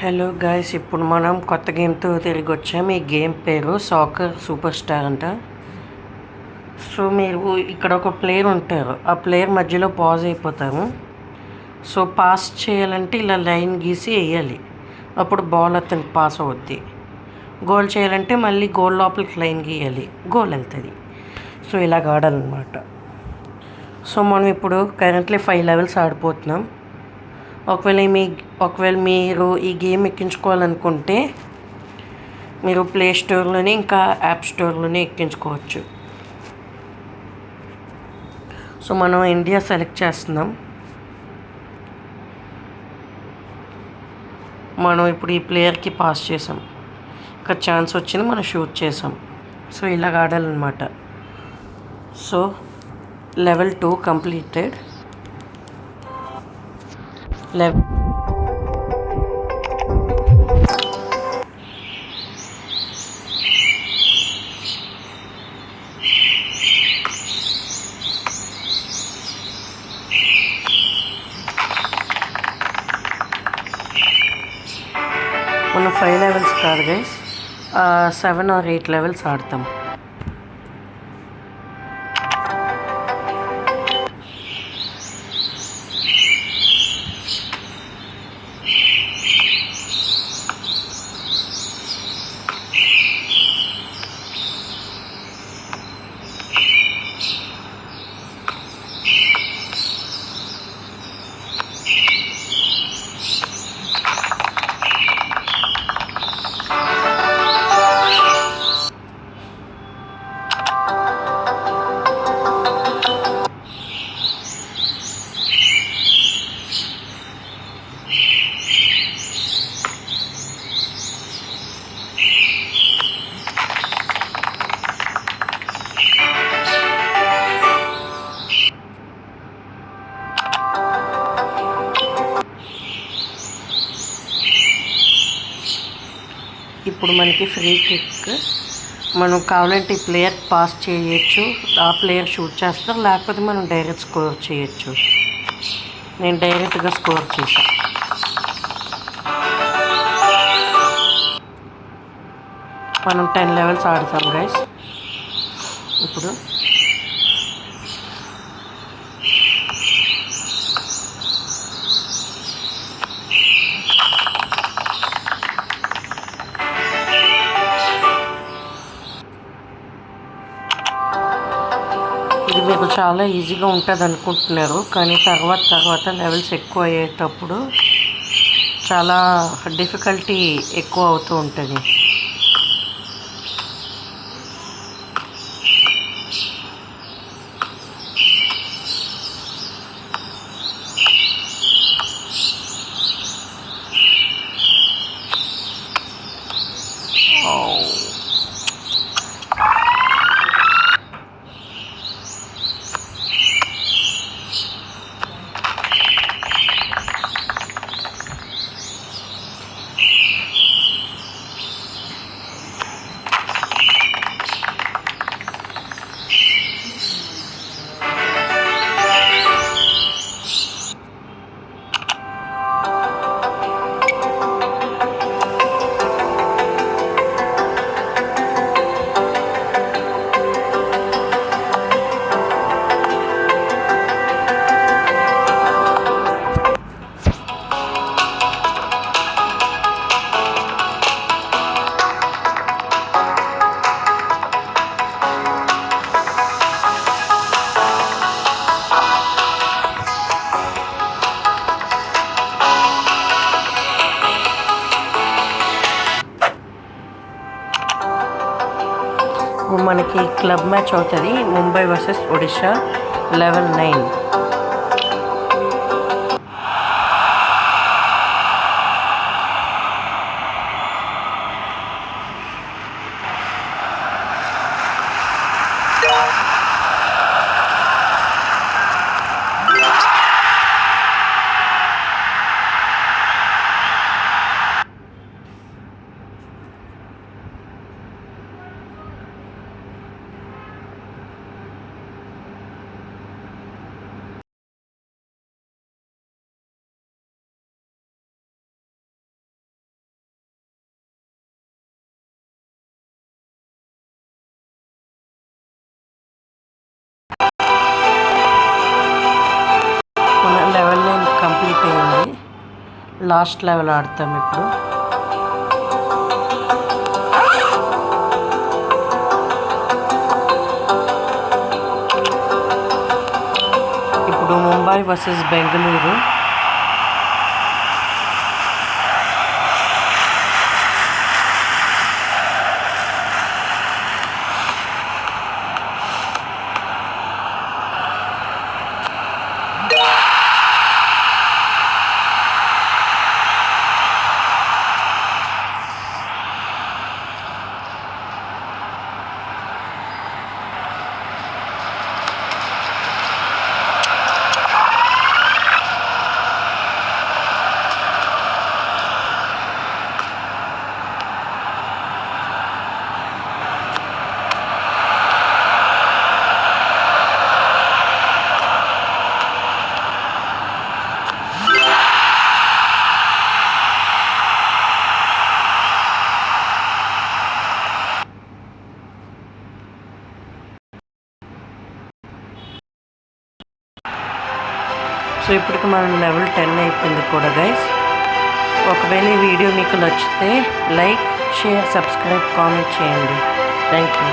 Hello guys, ఇప్పుడు మనం కొత్త గేమ్తో తిరిగి వచ్చాం. ఈ గేమ్ పేరు సాకర్ సూపర్ స్టార్ అంట. సో మీరు ఇక్కడ ఒక ప్లేయర్ ఉంటారు, ఆ ప్లేయర్ మధ్యలో పాజ్ అయిపోతారు. సో పాస్ చేయాలంటే ఇలా లైన్ గీసి వేయాలి, అప్పుడు బాల్ అతనికి పాస్ అవుద్ది. గోల్ చేయాలంటే మళ్ళీ గోల్ లోపలికి లైన్ గీయాలి, గోల్ వెళ్తుంది. సో ఇలాగ ఆడాలన్నమాట. సో మనం ఇప్పుడు కరెంట్లీ 5 లెవెల్స్ ఆడిపోతున్నాం. ఒకవేళ మీరు ఈ గేమ్ ఎక్కించుకోవాలనుకుంటే మీరు ప్లే స్టోర్లోనే ఇంకా యాప్ స్టోర్లోనే ఎక్కించుకోవచ్చు. సో మనం ఇండియా సెలెక్ట్ చేస్తున్నాం. మనం ఇప్పుడు ఈ ప్లేయర్కి పాస్ చేసాం, ఇక్కడ ఛాన్స్ వచ్చింది, మనం షూట్ చేసాం. సో ఇలాగ ఆడాలన్నమాట. So level 2 completed. మనం 5 లెవెల్స్ కాదు గైస్, 7 or 8 లెవెల్స్ ఆడతాం. ఇప్పుడు మనకి ఫ్రీ కిక్. మనం కావాలంటే ఈ ప్లేయర్ పాస్ చేయొచ్చు, ఆ ప్లేయర్ షూట్ చేస్తారు, లేకపోతే మనం డైరెక్ట్ స్కోర్ చేయొచ్చు. నేను డైరెక్ట్గా స్కోర్ చేశాను. మనం 10 లెవెల్స్ ఆడతాం గైస్. ఇప్పుడు ఇది మీకు చాలా ఈజీగా ఉంటుంది అనుకుంటున్నారు, కానీ తర్వాత లెవెల్స్ ఎక్కువ అయ్యేటప్పుడు చాలా డిఫికల్టీ ఎక్కువ అవుతూ ఉంటుంది. మనకి క్లబ్ మ్యాచ్ అవుతుంది, Mumbai versus Odisha, level 9. Last level ఆడతాం ఇప్పుడు. ఇప్పుడు ముంబై వర్సెస్ బెంగళూరు. సో ఇప్పటికి మనం లెవెల్ 10 అయిపోయింది కూడా గైస్. ఒకవేళ ఈ వీడియో మీకు నచ్చితే లైక్, షేర్, సబ్స్క్రైబ్, కామెంట్ చేయండి. Thank you.